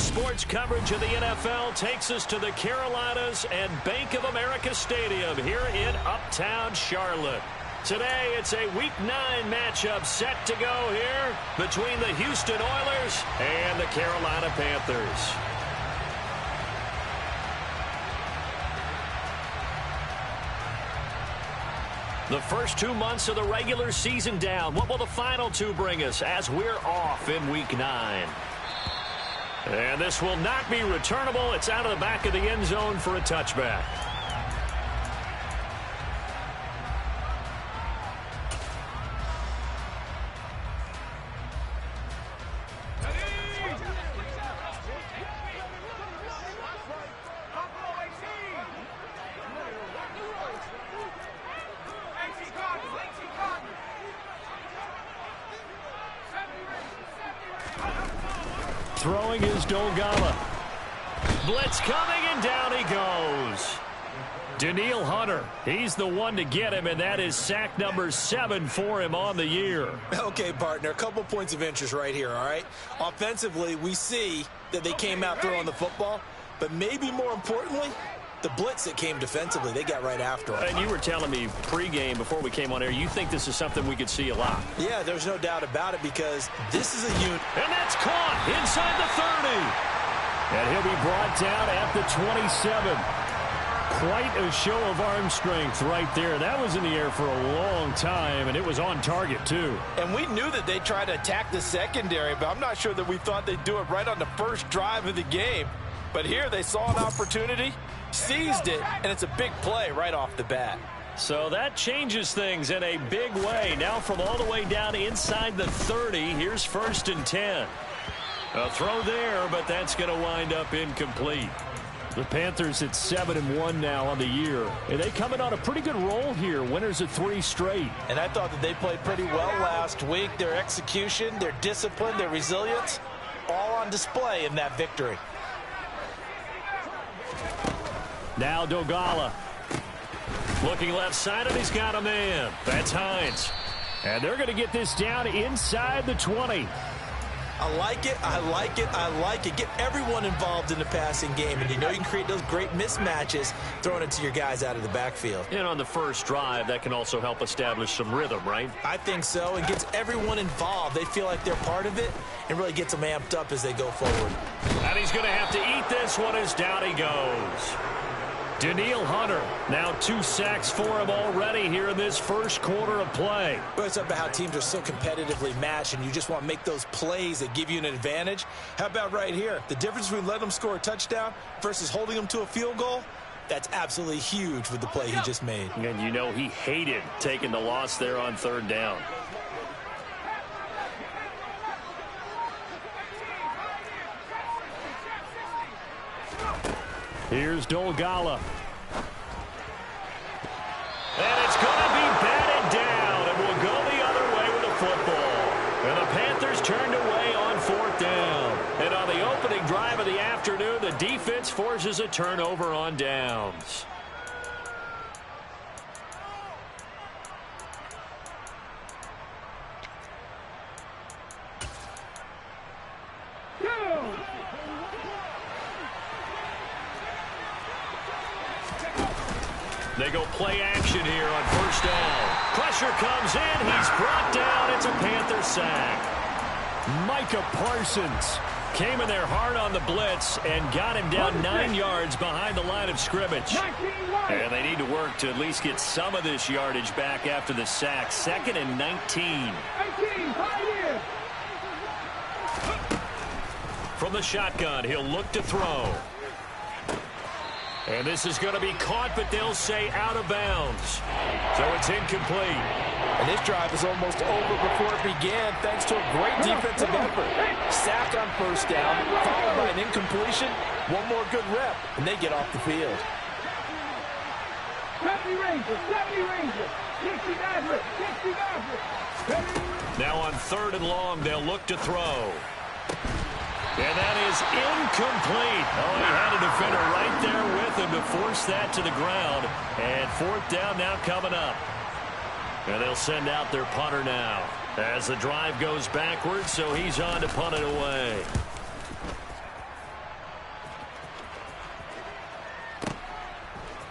Sports coverage of the NFL takes us to the Carolinas and Bank of America Stadium here in Uptown Charlotte. Today, it's a Week 9 matchup set to go here between the Houston Oilers and the Carolina Panthers. The first 2 months of the regular season down. What will the final 2 bring us as we're off in Week 9? And this will not be returnable. It's out of the back of the end zone for a touchback. Throwing is Dolgala. Blitz coming, and down he goes. Danielle Hunter, he's the one to get him, and that is sack number 7 for him on the year. Okay, partner, a couple points of interest right here, all right? Offensively, we see that they came out throwing the football, but maybe more importantly, the blitz that came defensively, they got right after him. And you were telling me pregame before we came on air, you think this is something we could see a lot. Yeah, there's no doubt about it because this is a unit. And that's caught inside the 30. And he'll be brought down at the 27. Quite a show of arm strength right there. That was in the air for a long time, and it was on target, too. And we knew that they'd try to attack the secondary, but I'm not sure that we thought they'd do it right on the first drive of the game. But here they saw an opportunity, seized it, and it's a big play right off the bat. So that changes things in a big way. Now from all the way down inside the 30, here's 1st and 10. A throw there, but that's going to wind up incomplete. The Panthers at 7-1 now on the year. And they coming on a pretty good roll here. Winners of 3 straight. And I thought that they played pretty well last week. Their execution, their discipline, their resilience, all on display in that victory. Now Dolgala. Looking left side, and he's got a man. That's Hines. And they're going to get this down inside the 20. I like it, I like it, I like it. Get everyone involved in the passing game, and you know you can create those great mismatches throwing it to your guys out of the backfield. And on the first drive, that can also help establish some rhythm, right? I think so. It gets everyone involved. They feel like they're part of it and really gets them amped up as they go forward. And he's going to have to eat this one as down he goes. Danielle Hunter, now 2 sacks for him already here in this first quarter of play. But it's about how teams are so competitively matched, and you just want to make those plays that give you an advantage. How about right here? The difference between letting them score a touchdown versus holding them to a field goal, that's absolutely huge with the play he just made. And you know he hated taking the loss there on 3rd down. Here's Dolgala. And it's going to be batted down, and we'll go the other way with the football. And the Panthers turned away on 4th down. And on the opening drive of the afternoon, the defense forces a turnover on downs. They go play action here on 1st down. Pressure comes in. He's brought down. It's a Panther sack. Micah Parsons came in there hard on the blitz and got him down 9 yards behind the line of scrimmage. And they need to work to at least get some of this yardage back after the sack. 2nd and 19. From the shotgun, he'll look to throw. And this is going to be caught, but they'll say out of bounds. So it's incomplete. And this drive is almost over before it began thanks to a great defensive effort. Sack on 1st down, followed by an incompletion. One more good rep, and they get off the field. Now on 3rd and long, they'll look to throw. And that is incomplete. Oh, he had a defender right there with him to force that to the ground. And 4th down now coming up. And they'll send out their punter now as the drive goes backwards, so he's on to punt it away.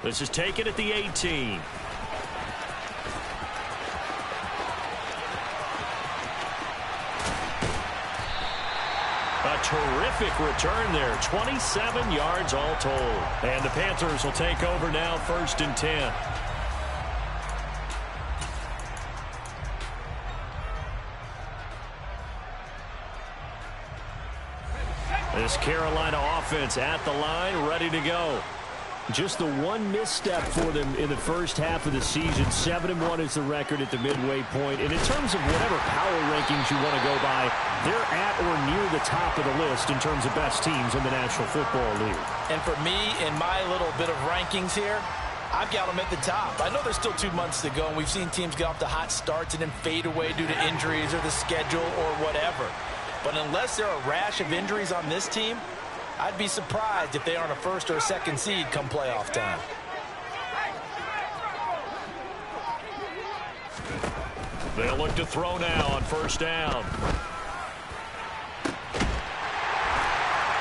This is taken at the 18. A terrific return there. 27 yards all told. And the Panthers will take over now, 1st and 10. This Carolina offense at the line, ready to go. Just the one misstep for them in the first half of the season. 7-1 is the record at the midway point. And in terms of whatever power rankings you want to go by, they're at or near the top of the list in terms of best teams in the National Football League. And for me, in my little bit of rankings here, I've got them at the top. I know there's still 2 months to go, and we've seen teams get off to hot starts and then fade away due to injuries or the schedule or whatever. But unless there are a rash of injuries on this team, I'd be surprised if they aren't a 1st or a 2nd seed come playoff time. They'll look to throw now on 1st down.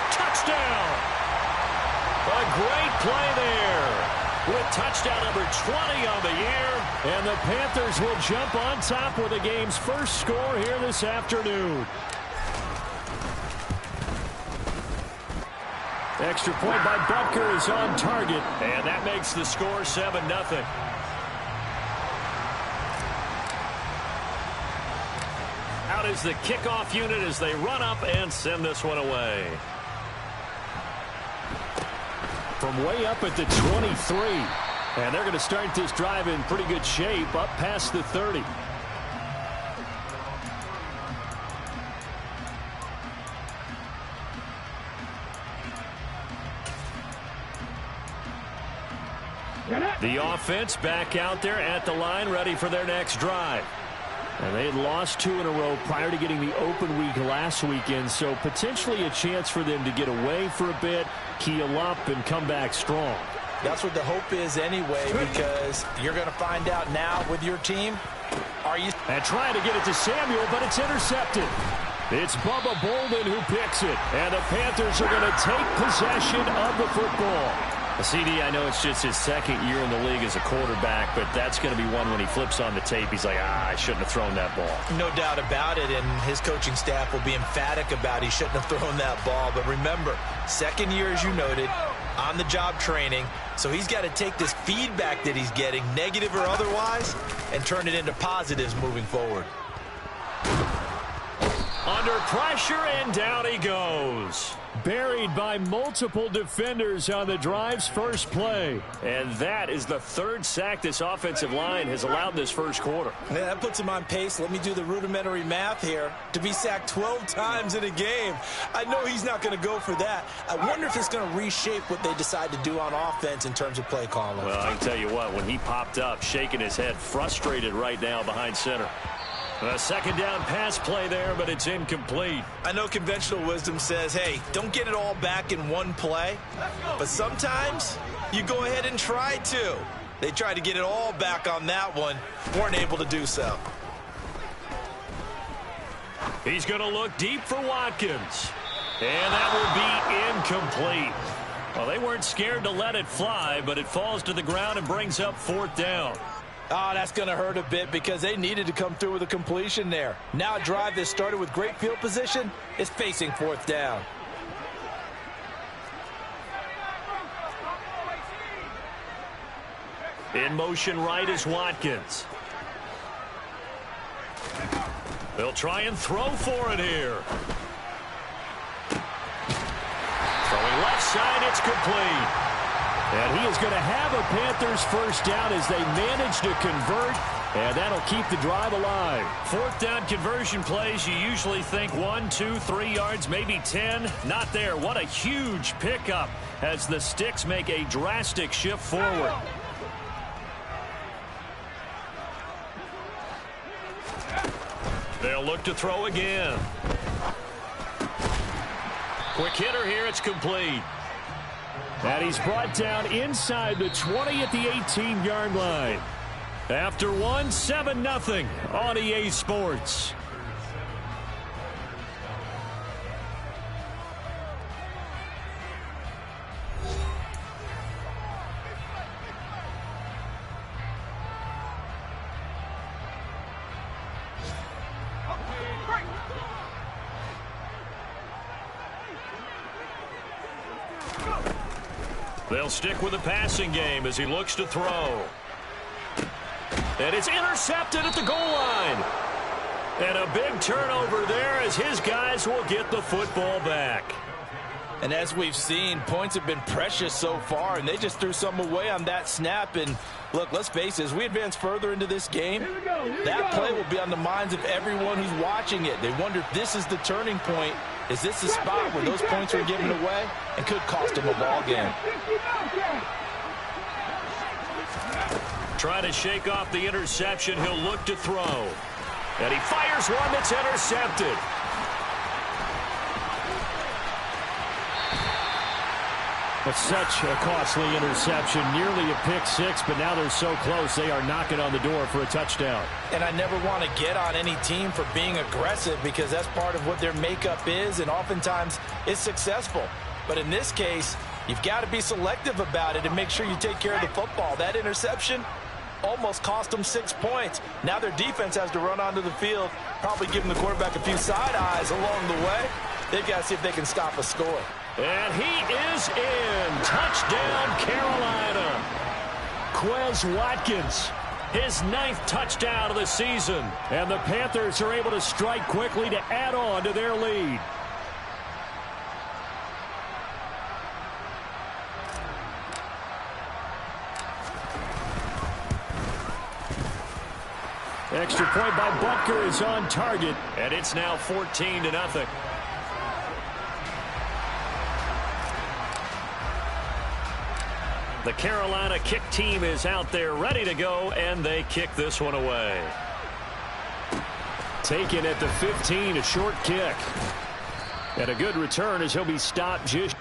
Touchdown! A great play there with touchdown number 20 on the year. And the Panthers will jump on top with the game's first score here this afternoon. Extra point by Butker is on target, and that makes the score 7-0. Out is the kickoff unit as they run up and send this one away. From way up at the 23, and they're going to start this drive in pretty good shape up past the 30. The offense back out there at the line, ready for their next drive. And they had lost 2 in a row prior to getting the open week last weekend, so potentially a chance for them to get away for a bit, keel up, and come back strong. That's what the hope is anyway, because you're going to find out now with your team. And trying to get it to Samuel, but it's intercepted. It's Bubba Bolden who picks it, and the Panthers are going to take possession of the football. CD, I know it's just his 2nd year in the league as a quarterback, but that's going to be one when he flips on the tape. He's like, I shouldn't have thrown that ball. No doubt about it, and his coaching staff will be emphatic about he shouldn't have thrown that ball. But remember, 2nd year, as you noted, on-the-job training, so he's got to take this feedback that he's getting, negative or otherwise, and turn it into positives moving forward. Under pressure, and down he goes. Buried by multiple defenders on the drive's first play. And that is the 3rd sack this offensive line has allowed this first quarter. Yeah, that puts him on pace. Let me do the rudimentary math here. To be sacked 12 times in a game. I know he's not going to go for that. I wonder if it's going to reshape what they decide to do on offense in terms of play calling. Well, I can tell you what, when he popped up, shaking his head, frustrated right now behind center. A 2nd down pass play there, but it's incomplete. I know conventional wisdom says, hey, don't get it all back in one play. But sometimes you go ahead and try to. They tried to get it all back on that one. Weren't able to do so. He's going to look deep for Watkins. And that will be incomplete. Well, they weren't scared to let it fly, but it falls to the ground and brings up 4th down. Oh, that's going to hurt a bit because they needed to come through with a completion there. Now a drive that started with great field position is facing 4th down. In motion right is Watkins. They'll try and throw for it here. Throwing left side, it's complete. And he is going to have a Panthers 1st down as they manage to convert, and that'll keep the drive alive. 4th down conversion plays, you usually think 1, 2, 3 yards, maybe 10. Not there. What a huge pickup as the Sticks make a drastic shift forward. They'll look to throw again. Quick hitter here, it's complete. And he's brought down inside the 20 at the 18-yard line. After one, 7-0 on EA Sports. They'll stick with the passing game as he looks to throw. And it's intercepted at the goal line. And a big turnover there as his guys will get the football back. And as we've seen, points have been precious so far, and they just threw some away on that snap. And look, let's face it, as we advance further into this game, that play will be on the minds of everyone who's watching it. They wonder if this is the turning point. Is this the spot where those points are given away and could cost them a ball game? Trying to shake off the interception, he'll look to throw. And he fires one that's intercepted. But such a costly interception, nearly a pick six, but now they're so close they are knocking on the door for a touchdown. And I never want to get on any team for being aggressive because that's part of what their makeup is, and oftentimes it's successful. But in this case, you've got to be selective about it and make sure you take care of the football. That interception almost cost them 6 points. Now their defense has to run onto the field, probably giving the quarterback a few side eyes along the way. They've got to see if they can stop a score. And he is in. Touchdown, Carolina. Quez Watkins, his 9th touchdown of the season. And the Panthers are able to strike quickly to add on to their lead. Extra point by Butker is on target, and it's now 14-0. The Carolina kick team is out there ready to go, and they kick this one away. Taken at the 15, a short kick. And a good return as he'll be stopped just.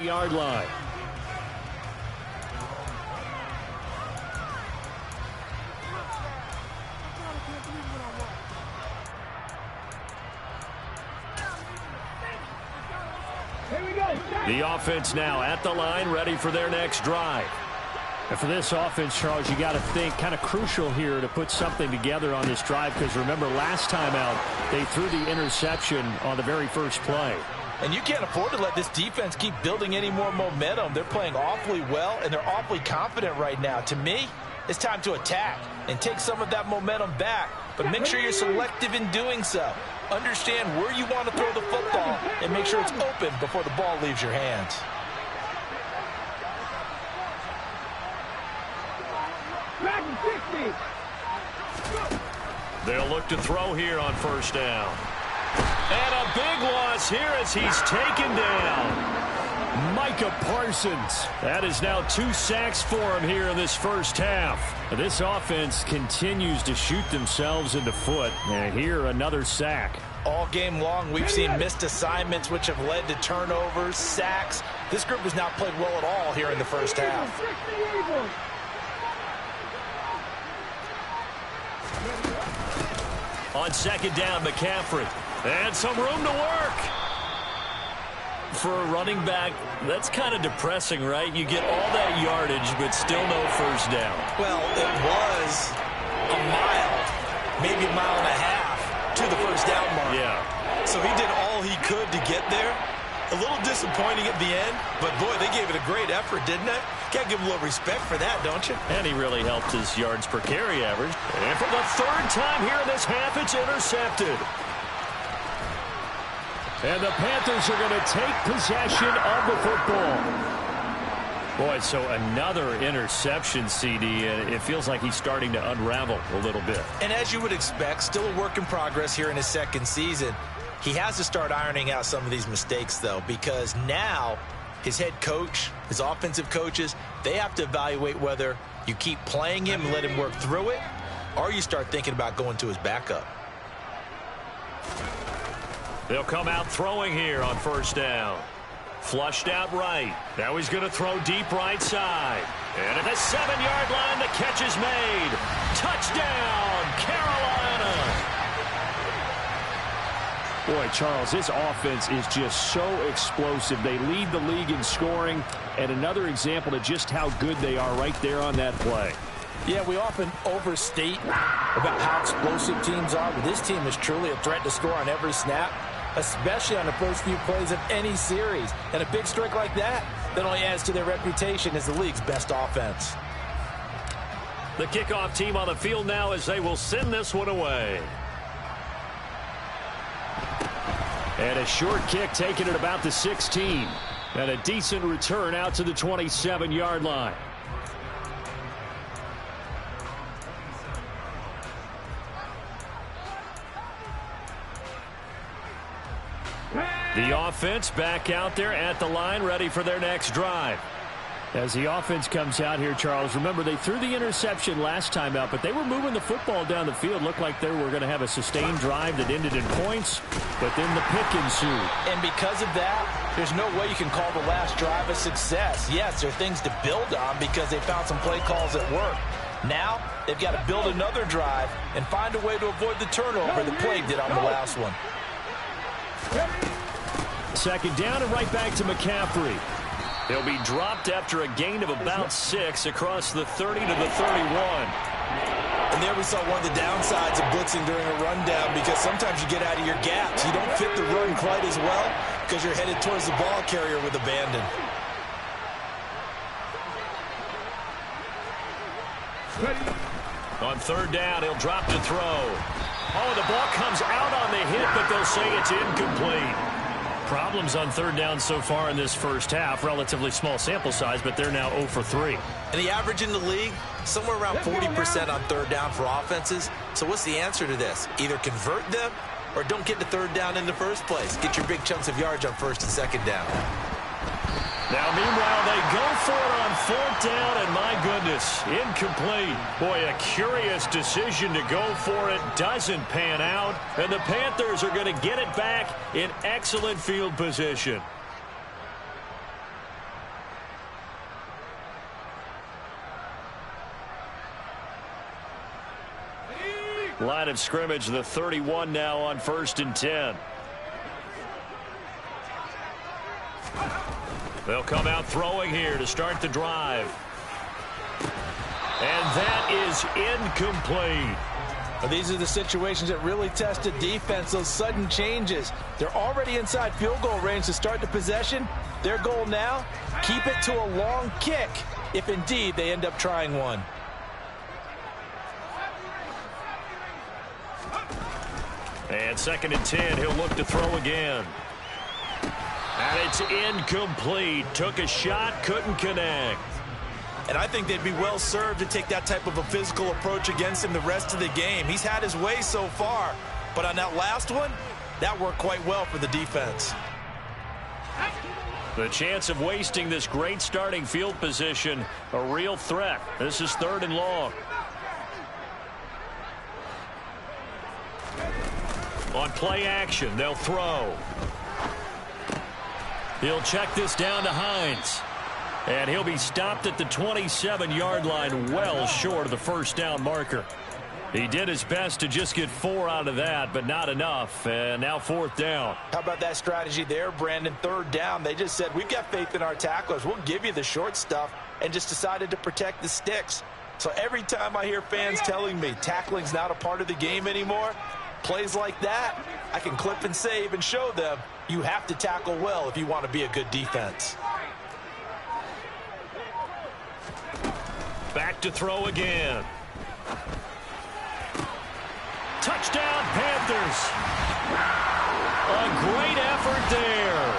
Yard line. The offense now at the line, ready for their next drive. And for this offense, Charles, you got to think kind of crucial here to put something together on this drive, because remember last time out they threw the interception on the very first play. And you can't afford to let this defense keep building any more momentum. They're playing awfully well, and they're awfully confident right now. To me, it's time to attack and take some of that momentum back, but make sure you're selective in doing so. Understand where you want to throw the football and make sure it's open before the ball leaves your hands. They'll look to throw here on first down. And a big loss here as he's taken down. Micah Parsons. That is now 2 sacks for him here in this first half. This offense continues to shoot themselves in the foot. And here another sack. All game long, we've seen missed assignments, which have led to turnovers, sacks. This group has not played well at all here in the first half. On second down, McCaffrey. And some room to work. For a running back, that's kind of depressing, right? You get all that yardage, but still no first down. Well, it was a mile, maybe a mile and a half to the first down mark. Yeah. So he did all he could to get there. A little disappointing at the end, but boy, they gave it a great effort, didn't they? Got to give him a little respect for that, don't you? And he really helped his yards per carry average. And for the 3rd time here in this half, it's intercepted. And the Panthers are going to take possession of the football. Boy, so another interception, CD, and it feels like he's starting to unravel a little bit. And as you would expect, still a work in progress here in his second season. He has to start ironing out some of these mistakes, though, because now his head coach, his offensive coaches, they have to evaluate whether you keep playing him and let him work through it, or you start thinking about going to his backup. They'll come out throwing here on first down. Flushed out right. Now he's going to throw deep right side. And at the 7-yard line, the catch is made. Touchdown, Carolina. Boy, Charles, this offense is just so explosive. They lead the league in scoring, and another example of just how good they are right there on that play. Yeah, we often overstate about how explosive teams are, but this team is truly a threat to score on every snap, especially on the first few plays of any series. And a big streak like that only adds to their reputation as the league's best offense. The kickoff team on the field now as they will send this one away. And a short kick taken at about the 16. And a decent return out to the 27-yard line. The offense back out there at the line, ready for their next drive. As the offense comes out here, Charles, remember they threw the interception last time out, but they were moving the football down the field. Looked like they were going to have a sustained drive that ended in points, but then the pick ensued. And because of that, there's no way you can call the last drive a success. Yes, there are things to build on because they found some play calls that work. Now, they've got to build another drive and find a way to avoid the turnover the play did on the last one. Second down and right back to McCaffrey. He'll be dropped after a gain of about 6 across the 30 to the 31. And there we saw one of the downsides of blitzing during a rundown because sometimes you get out of your gaps. You don't fit the run quite as well because you're headed towards the ball carrier with abandon. On third down, he'll drop to throw. Oh, the ball comes out on the hit, but they'll say it's incomplete. Problems on third down so far in this first half. Relatively small sample size, but they're now 0 for 3. And the average in the league, somewhere around 40% on third down for offenses. So what's the answer to this? Either convert them or don't get to third down in the first place. Get your big chunks of yards on first and second down. Now, meanwhile, they go for it on fourth down, and my goodness, incomplete. Boy, a curious decision to go for it. Doesn't pan out, and the Panthers are going to get it back in excellent field position. Line of scrimmage, the 31 now on 1st and 10. They'll come out throwing here to start the drive. And that is incomplete. Well, these are the situations that really test a defense, those sudden changes. They're already inside field goal range to start the possession. Their goal now, keep it to a long kick, if indeed they end up trying one. And 2nd and 10, he'll look to throw again. And it's incomplete. Took a shot, couldn't connect. And I think they'd be well served to take that type of a physical approach against him the rest of the game. He's had his way so far, but on that last one, that worked quite well for the defense. The chance of wasting this great starting field position, a real threat. This is 3rd and long. On play action, they'll throw. He'll check this down to Hines. And he'll be stopped at the 27-yard line, well short of the first down marker. He did his best to just get 4 out of that, but not enough. And now 4th down. How about that strategy there, Brandon? 3rd down. They just said, we've got faith in our tacklers. We'll give you the short stuff, and just decided to protect the sticks. So every time I hear fans telling me tackling's not a part of the game anymore, plays like that, I can clip and save and show them you have to tackle well if you want to be a good defense. Back to throw again. Touchdown, Panthers. A great effort there.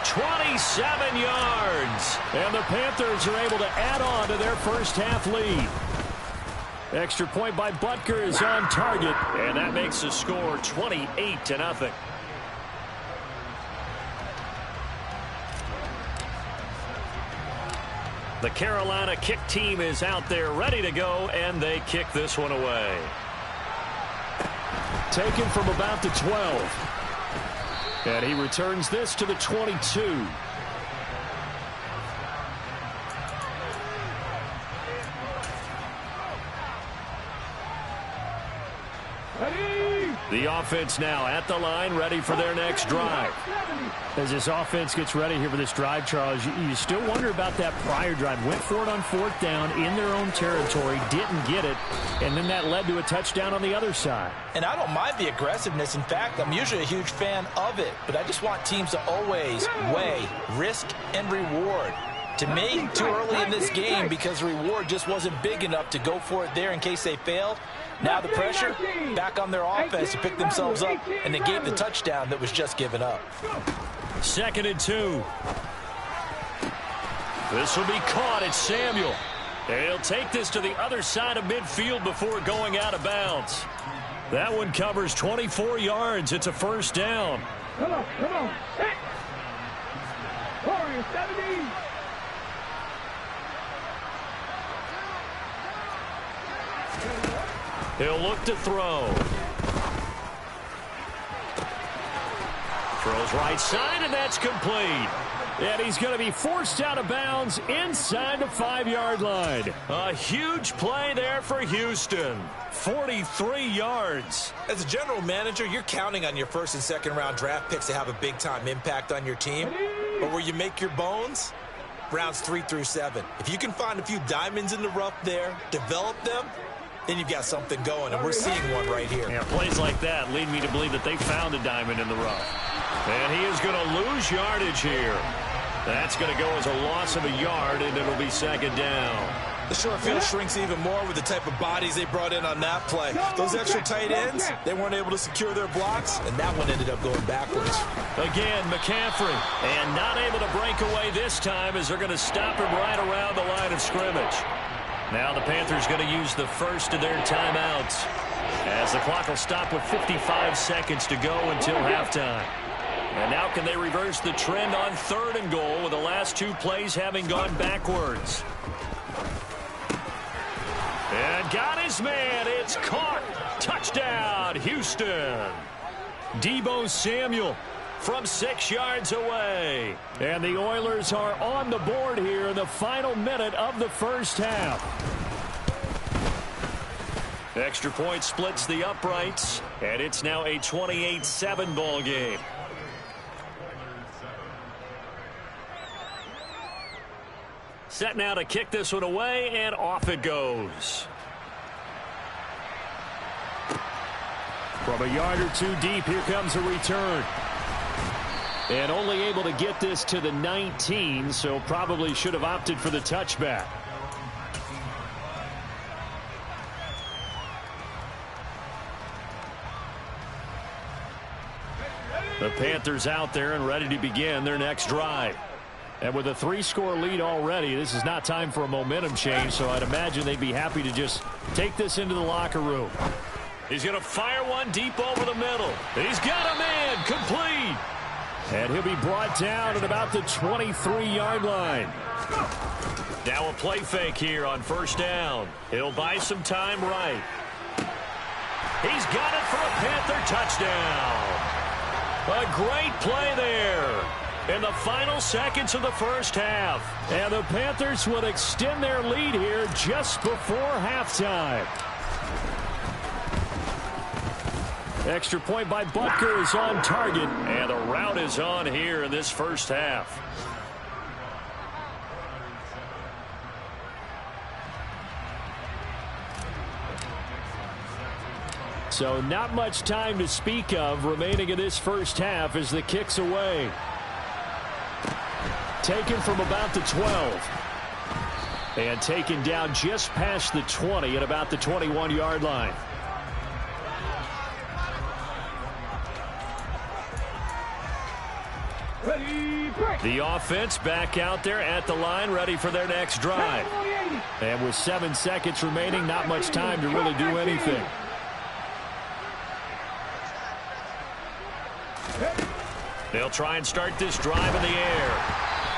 27 yards. And the Panthers are able to add on to their first half lead. Extra point by Butker is on target, and that makes the score 28-0. The Carolina kick team is out there ready to go, and they kick this one away. Taken from about the 12. And he returns this to the 22. The offense now at the line, ready for their next drive. As this offense gets ready here for this drive, Charles, you still wonder about that prior drive. Went for it on 4th down in their own territory, didn't get it, and then that led to a touchdown on the other side. And I don't mind the aggressiveness. In fact, I'm usually a huge fan of it, but I just want teams to always weigh risk and reward. To me, too early in this game because the reward just wasn't big enough to go for it there in case they failed. Now the pressure back on their offense to pick themselves up, and they gave the touchdown that was just given up. 2nd and 2. This will be caught. It's Samuel. He'll take this to the other side of midfield before going out of bounds. That one covers 24 yards. It's a 1st down. Come on. Set. 70. He'll look to throw. Throws right side, and that's complete. And he's going to be forced out of bounds inside the 5-yard line. A huge play there for Houston. 43 yards. As a general manager, you're counting on your 1st and 2nd round draft picks to have a big-time impact on your team. But where you make your bones, rounds 3 through 7. If you can find a few diamonds in the rough there, develop them, then you've got something going, and we're seeing one right here. Yeah, plays like that lead me to believe that they found a diamond in the rough. And he is going to lose yardage here. That's going to go as a loss of a yard, and it'll be 2nd down. The short field shrinks even more with the type of bodies they brought in on that play. Those extra tight ends, they weren't able to secure their blocks, and that one ended up going backwards. Again, McCaffrey, and not able to break away this time as they're going to stop him right around the line of scrimmage. Now the Panthers going to use the first of their timeouts as the clock will stop with 55 seconds to go until halftime. And now can they reverse the trend on 3rd and goal with the last 2 plays having gone backwards? And got his man. It's caught. Touchdown, Houston. Deebo Samuel from 6 yards away. And the Oilers are on the board here in the final minute of the 1st half. Extra point splits the uprights, and it's now a 28-7 ball game. Set now to kick this one away, and off it goes. From a yard or 2 deep, here comes a return. And only able to get this to the 19, so probably should have opted for the touchback. The Panthers out there and ready to begin their next drive. And with a 3-score lead already, this is not time for a momentum change, so I'd imagine they'd be happy to just take this into the locker room. He's going to fire one deep over the middle. He's got a man, complete. And he'll be brought down at about the 23-yard line. Now a play fake here on 1st down. He'll buy some time right. He's got it for a Panther touchdown. A great play there in the final seconds of the 1st half. And the Panthers will extend their lead here just before halftime. Extra point by Butker is on target, and the route is on here in this 1st half. So not much time to speak of remaining in this 1st half as the kick's away. Taken from about the 12. And taken down just past the 20 at about the 21-yard line. The offense back out there at the line, ready for their next drive. And with 7 seconds remaining, not much time to really do anything. They'll try and start this drive in the air.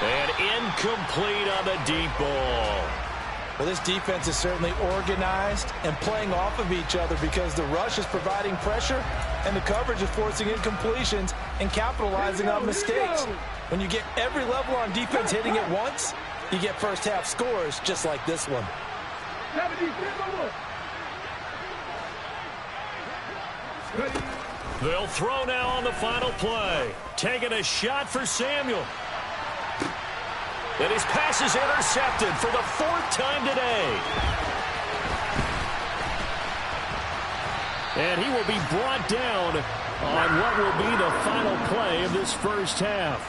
And incomplete on the deep ball. Well, this defense is certainly organized and playing off of each other because the rush is providing pressure and the coverage is forcing incompletions and capitalizing on mistakes. When you get every level on defense hitting it once, you get 1st half scores just like this one. Ready. They'll throw now on the final play. Taking a shot for Samuel. And his pass is intercepted for the 4th time today. And he will be brought down on what will be the final play of this first half.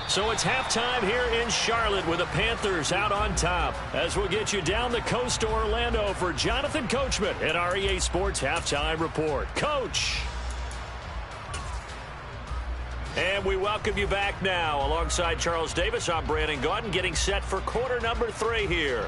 So it's halftime here in Charlotte with the Panthers out on top. As we'll get you down the coast to Orlando for Jonathan Coachman at our EA Sports Halftime Report. Coach. And we welcome you back now. Alongside Charles Davis, I'm Brandon Gaudin, getting set for quarter number 3 here.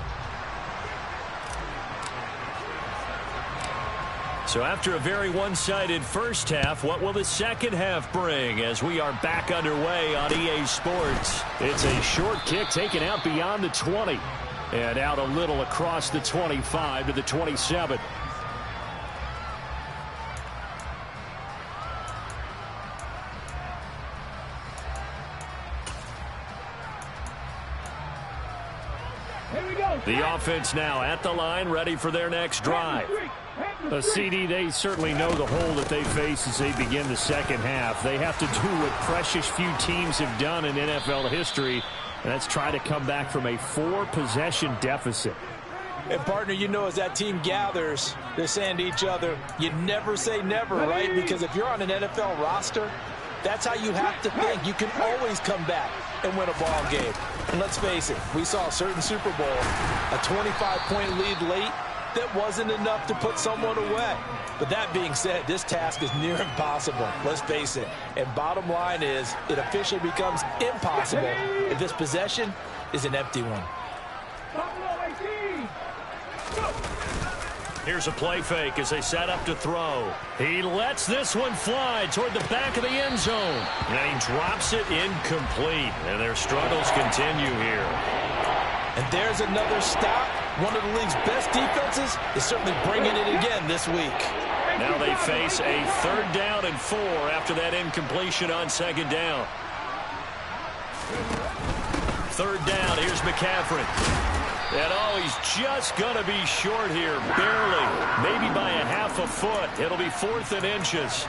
So after a very one-sided first half, what will the second half bring as we are back underway on EA Sports? It's a short kick taken out beyond the 20 and out a little across the 25 to the 27. The offense now at the line, ready for their next drive. CD, they certainly know the hole that they face as they begin the second half. They have to do what precious few teams have done in NFL history, and that's try to come back from a 4-possession deficit. And, partner, you know, as that team gathers, they're saying to each other, you never say never, right? Because if you're on an NFL roster, that's how you have to think. You can always come back and win a ball game. And let's face it, we saw a certain Super Bowl, a 25-point lead late, that wasn't enough to put someone away. But that being said, this task is near impossible. Let's face it. And bottom line is, it officially becomes impossible if this possession is an empty one. Here's a play fake as they set up to throw. He lets this one fly toward the back of the end zone. And he drops it incomplete. And their struggles continue here. And there's another stop. One of the league's best defenses is certainly bringing it again this week. Now they face a 3rd down and 4 after that incompletion on 2nd down. 3rd down, here's McCaffrey. And he's just going to be short here, barely, maybe by a half a foot. It'll be 4th and inches.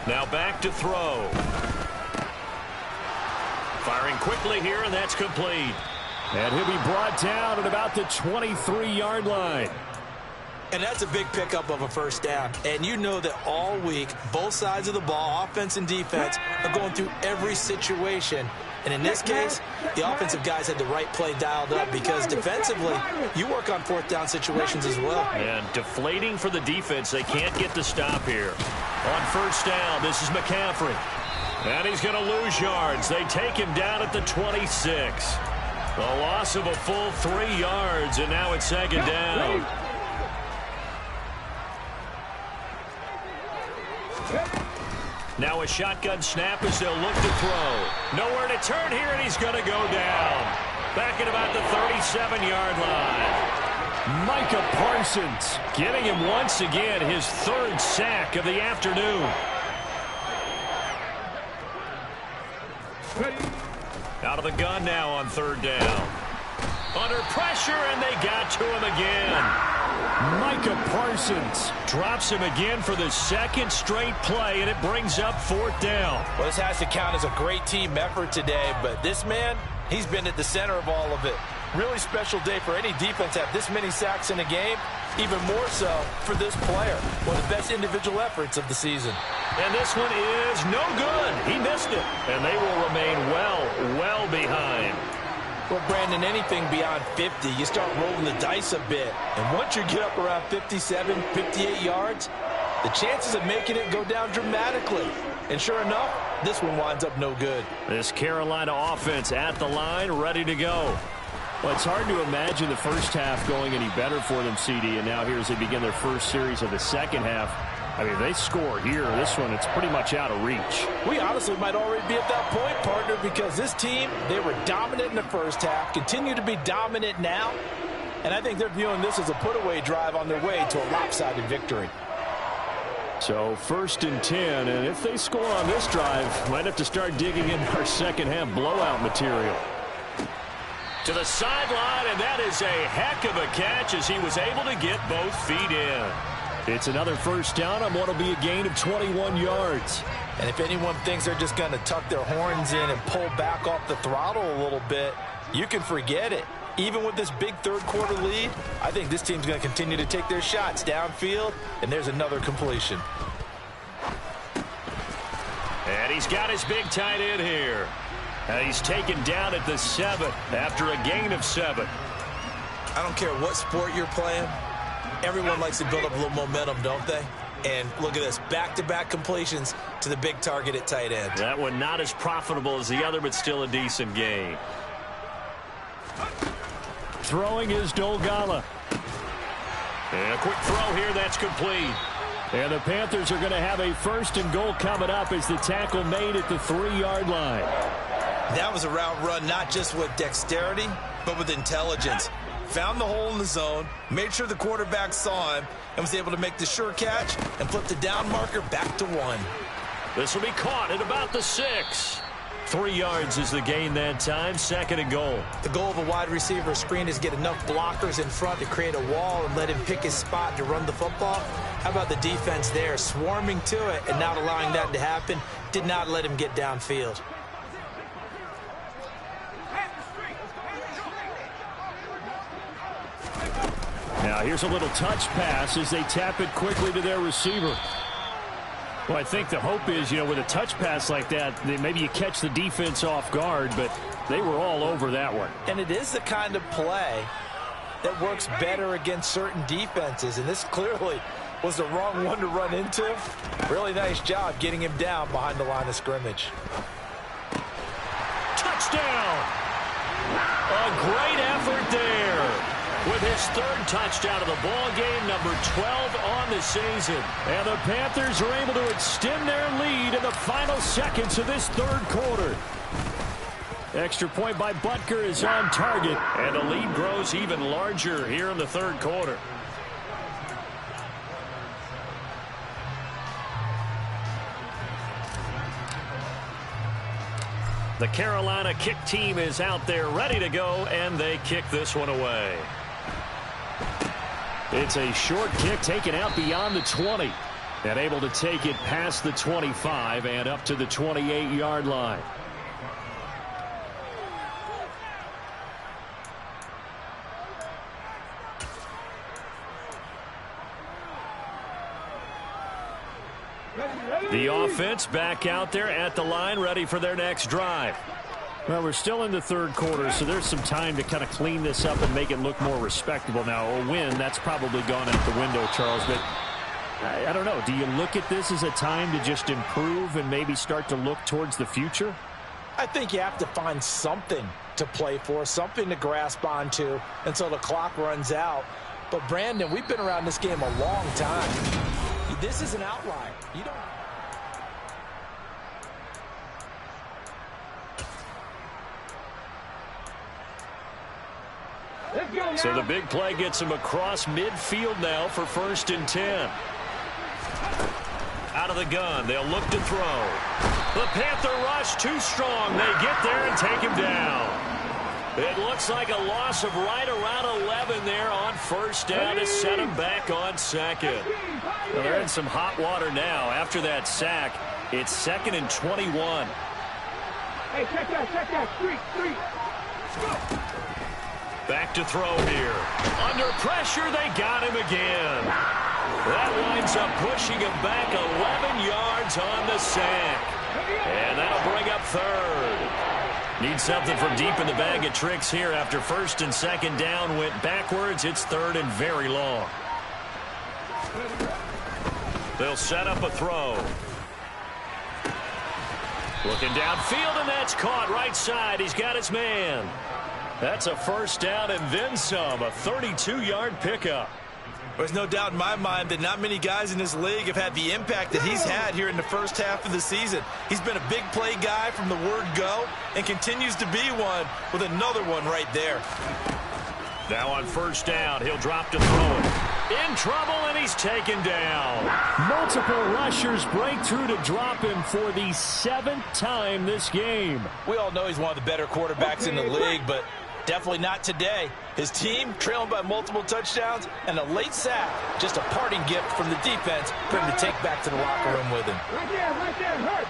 Now back to throw. Firing quickly here, and that's complete. And he'll be brought down at about the 23-yard line. And that's a big pickup of a first down. And you know that all week, both sides of the ball, offense and defense, are going through every situation. And in this case, the offensive guys had the right play dialed up because defensively, you work on 4th down situations as well. And deflating for the defense. They can't get the stop here. On 1st down, this is McCaffrey. And he's going to lose yards. They take him down at the 26. A loss of a full 3 yards, and now it's 2nd down. Now a shotgun snap as they'll look to throw. Nowhere to turn here, and he's going to go down. Back at about the 37-yard line. Micah Parsons getting him once again his 3rd sack of the afternoon. Out of the gun now on 3rd down. Under pressure, and they got to him again. Micah Parsons drops him again for the 2nd straight play, and it brings up 4th down. Well, this has to count as a great team effort today, but this man, he's been at the center of all of it. Really special day for any defense to have this many sacks in a game, even more so for this player. One of the best individual efforts of the season. And this one is no good. He missed it. And they will remain well behind. Well, Brandon, anything beyond 50, you start rolling the dice a bit. And once you get up around 57, 58 yards, the chances of making it go down dramatically. And sure enough, this one winds up no good. This Carolina offense at the line, ready to go. Well, it's hard to imagine the first half going any better for them, CD, and now here as they begin their first series of the second half. I mean, they score here. This one, it's pretty much out of reach. We honestly might already be at that point, partner, because this team, they were dominant in the first half, continue to be dominant now, And I think they're viewing this as a put-away drive on their way to a lopsided victory. So 1st and 10, and if they score on this drive, might have to start digging in our second half blowout material. To the sideline, and that is a heck of a catch as he was able to get both feet in. It's another first down on what will be a gain of 21 yards. And if anyone thinks they're just going to tuck their horns in and pull back off the throttle a little bit, you can forget it. Even with this big third-quarter lead, I think this team's going to continue to take their shots downfield, and there's another completion. And he's got his big tight end here. And he's taken down at the 7 after a gain of 7. I don't care what sport you're playing. Everyone likes to build up a little momentum, don't they? And look at this, back-to-back completions to the big target at tight end. That one not as profitable as the other, but still a decent gain. Throwing is Dolgala. And a quick throw here, that's complete. And the Panthers are going to have a 1st and goal coming up as the tackle made at the 3-yard line. That was a route run not just with dexterity, but with intelligence. Found the hole in the zone, made sure the quarterback saw him, and was able to make the sure catch and flip the down marker back to 1. This will be caught at about the 6. 3 yards is the gain that time, 2nd and goal. The goal of a wide receiver screen is get enough blockers in front to create a wall and let him pick his spot to run the football. How about the defense there, swarming to it and not allowing that to happen? Did not let him get downfield. Now here's a little touch pass as they tap it quickly to their receiver. Well, I think the hope is, with a touch pass like that, maybe you catch the defense off guard, but they were all over that one. And it is the kind of play that works better against certain defenses, and this clearly was the wrong one to run into. Really nice job getting him down behind the line of scrimmage. Touchdown! A great effort there. With his 3rd touchdown of the ball game, number 12 on the season. And the Panthers are able to extend their lead in the final seconds of this 3rd quarter. Extra point by Butker is on target. And the lead grows even larger here in the 3rd quarter. The Carolina kick team is out there ready to go, and they kick this one away. It's a short kick taken out beyond the 20 and able to take it past the 25 and up to the 28-yard line. The offense back out there at the line, ready for their next drive. Well, we're still in the 3rd quarter, so there's some time to kind of clean this up and make it look more respectable. Now, a win, that's probably gone out the window, Charles, but I don't know. Do you look at this as a time to just improve and maybe start to look towards the future? I think you have to find something to play for, something to grasp onto until the clock runs out. But, Brandon, we've been around this game a long time. This is an outlier. You don't... So the big play gets him across midfield now for 1st and 10. Out of the gun, they'll look to throw. The Panther rush too strong. They get there and take him down. It looks like a loss of right around 11 there on 1st down to set him back on 2nd. Well, they're in some hot water now. After that sack, it's 2nd and 21. Hey, check that. Street. Back to throw here. Under pressure, they got him again. That winds up pushing him back 11 yards on the sack. And that'll bring up 3rd. Need something from deep in the bag of tricks here after 1st and 2nd down went backwards. It's 3rd and very long. They'll set up a throw. Looking downfield, and that's caught right side. He's got his man. That's a 1st down and then some, a 32-yard pickup. There's no doubt in my mind that not many guys in this league have had the impact that he's had here in the 1st half of the season. He's been a big play guy from the word go and continues to be one with another one right there. Now on first down, he'll drop to throw it. In trouble, and he's taken down. Multiple rushers break through to drop him for the 7th time this game. We all know he's one of the better quarterbacks in the league, but definitely not today. His team trailing by multiple touchdowns and a late sack. Just a parting gift from the defense for him to take back to the locker room with him. Right there, hurt.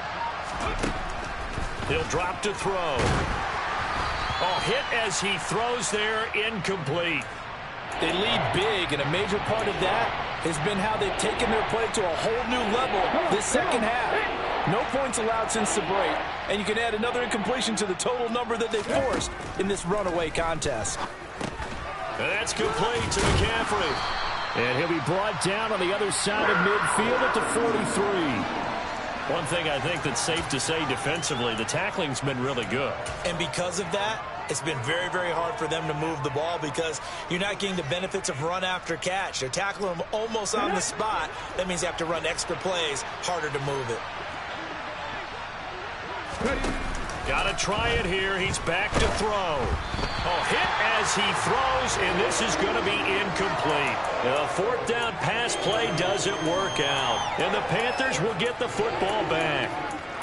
He'll drop to throw. Oh, hit as he throws there, incomplete. They lead big, and a major part of that has been how they've taken their play to a whole new level this second half. No points allowed since the break, and you can add another incompletion to the total number that they forced in this runaway contest. And that's complete to McCaffrey. And he'll be brought down on the other side of midfield at the 43. One thing I think that's safe to say defensively, the tackling's been really good. And because of that, it's been very, very hard for them to move the ball because you're not getting the benefits of run after catch. They're tackling them almost on the spot. That means you have to run extra plays, harder to move it. Got to try it here. He's back to throw. Oh, hit as he throws, and this is going to be incomplete. The 4th down pass play doesn't work out, and the Panthers will get the football back.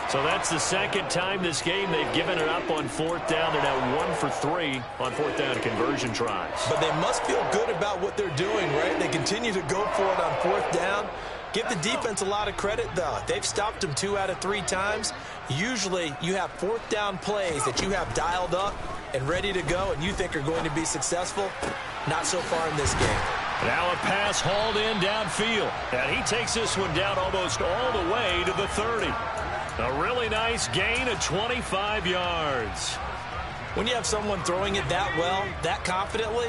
So that's the 2nd time this game they've given it up on 4th down. They're now 1 for 3 on 4th down conversion tries. But they must feel good about what they're doing, right? They continue to go for it on 4th down. Give the defense a lot of credit, though. They've stopped them 2 out of 3 times. Usually, you have 4th down plays that you have dialed up and ready to go and you think are going to be successful. Not so far in this game. Now a pass hauled in downfield. And he takes this one down almost all the way to the 30. A really nice gain of 25 yards. When you have someone throwing it that well, that confidently,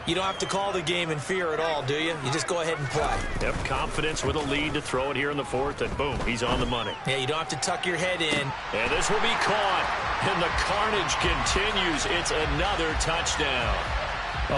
you don't have to call the game in fear at all, do you? You just go ahead and play. Yep, confidence with a lead to throw it here in the 4th, and boom, he's on the money. Yeah, you don't have to tuck your head in. And this will be caught, and the carnage continues. It's another touchdown.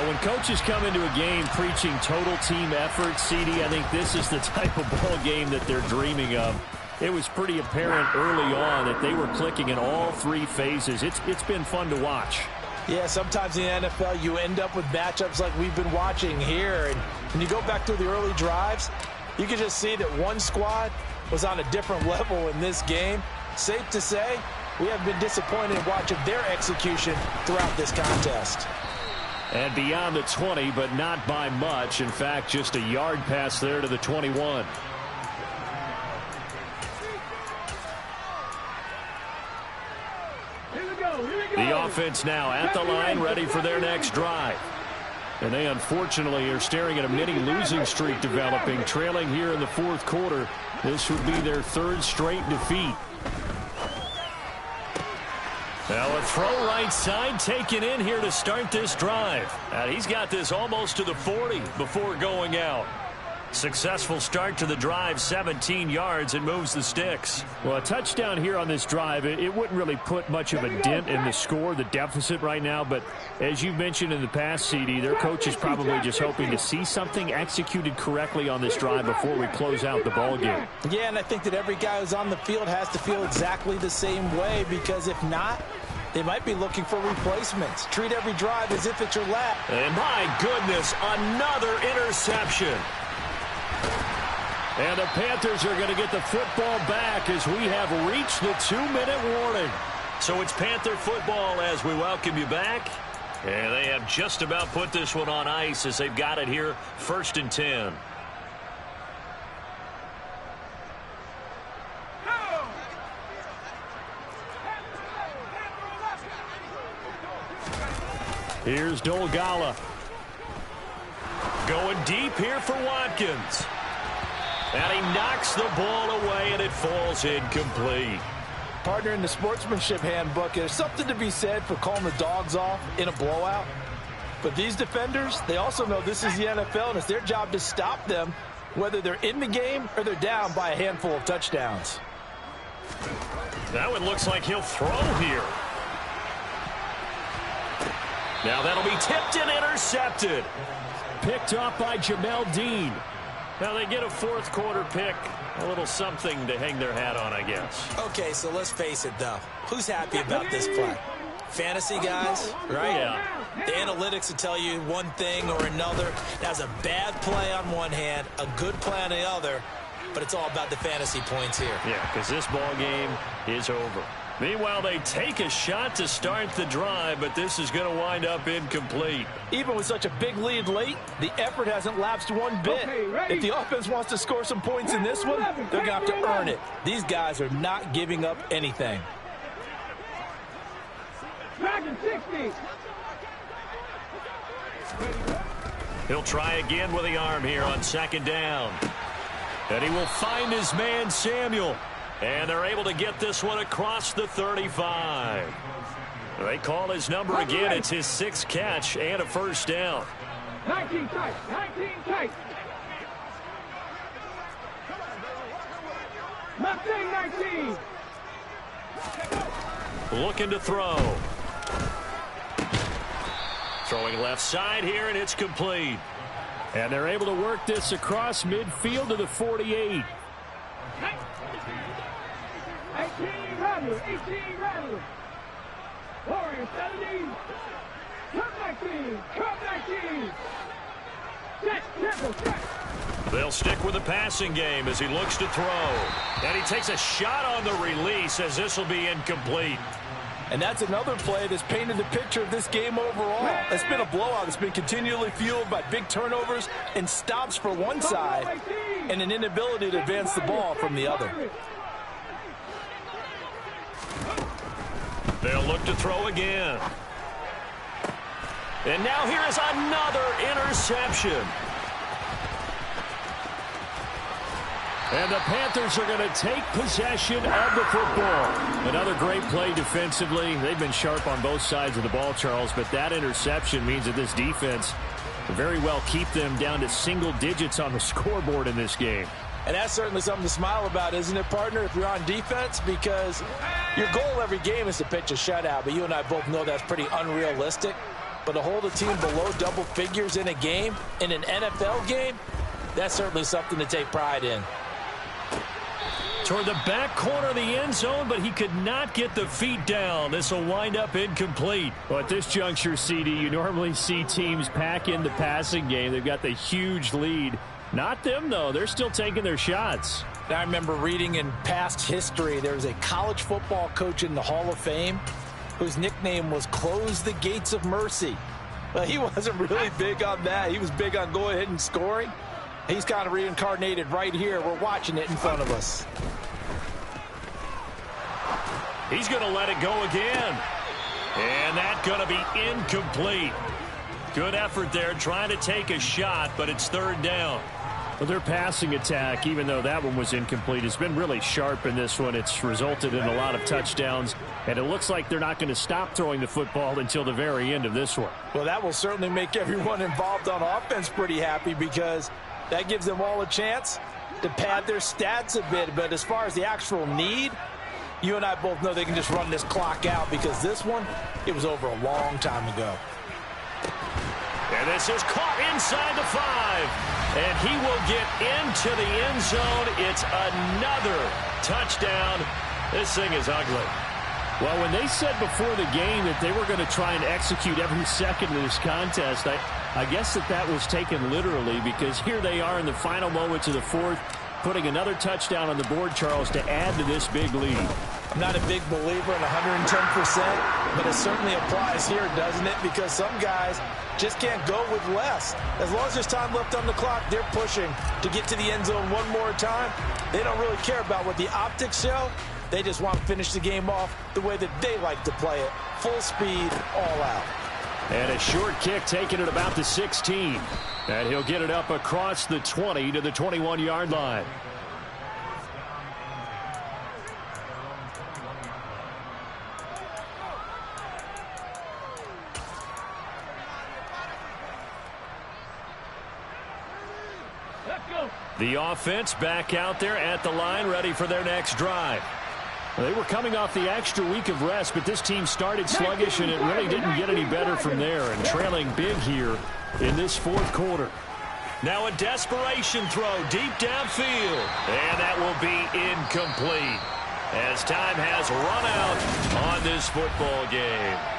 When coaches come into a game preaching total team effort, CD, I think this is the type of ball game that they're dreaming of. It was pretty apparent early on that they were clicking in all 3 phases. It's been fun to watch. Yeah, sometimes in the NFL you end up with matchups like we've been watching here. And when you go back to the early drives, you can just see that one squad was on a different level in this game. Safe to say, we have been disappointed in watching their execution throughout this contest. And beyond the 20, but not by much. In fact, just a yard pass there to the 21. The offense now at the line, ready for their next drive. And they unfortunately are staring at a mini losing streak developing, trailing here in the 4th quarter. This would be their 3rd straight defeat. Now a throw right side taken in here to start this drive. And he's got this almost to the 40 before going out. Successful start to the drive, 17 yards, and moves the sticks. Well, a touchdown here on this drive, it wouldn't really put much of a dent in the score, the deficit right now. But as you've mentioned in the past, CD, their coach is probably just hoping to see something executed correctly on this drive before we close out the ball game. Yeah, and I think that every guy who's on the field has to feel exactly the same way, because if not, they might be looking for replacements. Treat every drive as if it's your last. And my goodness, another interception. And the Panthers are going to get the football back as we have reached the 2-minute warning. So it's Panther football as we welcome you back. And they have just about put this one on ice as they've got it here, 1st and 10. Here's Dolgala. Going deep here for Watkins. And he knocks the ball away, and it falls incomplete. Partner, in the sportsmanship handbook, there's something to be said for calling the dogs off in a blowout. But these defenders, they also know this is the NFL, and it's their job to stop them, whether they're in the game or they're down by a handful of touchdowns. That one looks like he'll throw here. Now that'll be tipped and intercepted. Picked off by Jamel Dean. Now they get a 4th quarter pick. A little something to hang their hat on, I guess. Okay, so let's face it, though. Who's happy about this play? fantasy guys, right? Yeah. The analytics will tell you one thing or another. That's a bad play on one hand, a good play on the other, but it's all about the fantasy points here. Yeah, because this ball game is over. Meanwhile, they take a shot to start the drive, but this is going to wind up incomplete. Even with such a big lead late, the effort hasn't lapsed one bit. If the offense wants to score some points in this one, they're going to have to earn it. These guys are not giving up anything. Dragon 60. He'll try again with the arm here on second down. And he will find his man, Samuel. And they're able to get this one across the 35. They call his number again. It's his 6th catch and a first down. 19 tight. 19 tight. Mustang 19. Looking to throw. Throwing left side here, and it's complete. And they're able to work this across midfield to the 48. 18 Rattler. 18 Rattler. Warrior 70. Cup 19. Cup 19. Set. Temple. Set. They'll stick with the passing game as he looks to throw. And he takes a shot on the release as this will be incomplete. And that's another play that's painted the picture of this game overall. It's been a blowout. It's been continually fueled by big turnovers and stops for one side and an inability to advance the ball from the other. They'll look to throw again. And now here is another interception. And the Panthers are going to take possession of the football. Another great play defensively. They've been sharp on both sides of the ball, Charles, but that interception means that this defense will very well keep them down to single digits on the scoreboard in this game. And that's certainly something to smile about, isn't it, partner, if you're on defense? Because your goal every game is to pitch a shutout, but you and I both know that's pretty unrealistic. But to hold a team below double figures in a game, in an NFL game, that's certainly something to take pride in. Toward the back corner of the end zone, but he could not get the feet down. This will wind up incomplete. Well, at this juncture, CD, you normally see teams pack in the passing game. They've got the huge lead. Not them, though. They're still taking their shots. I remember reading in past history, there was a college football coach in the Hall of Fame whose nickname was Close the Gates of Mercy. Well, he wasn't really big on that. He was big on going ahead and scoring. He's kind of reincarnated right here. We're watching it in front of us. He's going to let it go again. And that's going to be incomplete. Good effort there trying to take a shot, but it's third down. Well, their passing attack, even though that one was incomplete, has been really sharp in this one. It's resulted in a lot of touchdowns, and it looks like they're not going to stop throwing the football until the very end of this one. Well, that will certainly make everyone involved on offense pretty happy because that gives them all a chance to pad their stats a bit. But as far as the actual need, you and I both know they can just run this clock out because this one, it was over a long time ago. And this is caught inside the 5. And he will get into the end zone. It's another touchdown. This thing is ugly. Well, when they said before the game that they were going to try and execute every second of this contest, I guess that was taken literally because here they are in the final moments of the fourth, putting another touchdown on the board, Charles, to add to this big lead. I'm not a big believer in 110%, but it certainly applies here, doesn't it? Because some guys just can't go with less. As long as there's time left on the clock, they're pushing to get to the end zone one more time. They don't really care about what the optics show. They just want to finish the game off the way that they like to play it. Full speed, all out. And a short kick taken at about the 16. And he'll get it up across the 20 to the 21-yard line. The offense back out there at the line, ready for their next drive. They were coming off the extra week of rest, but this team started sluggish, and it really didn't get any better from there, and trailing big here in this fourth quarter. Now a desperation throw deep downfield, and that will be incomplete as time has run out on this football game.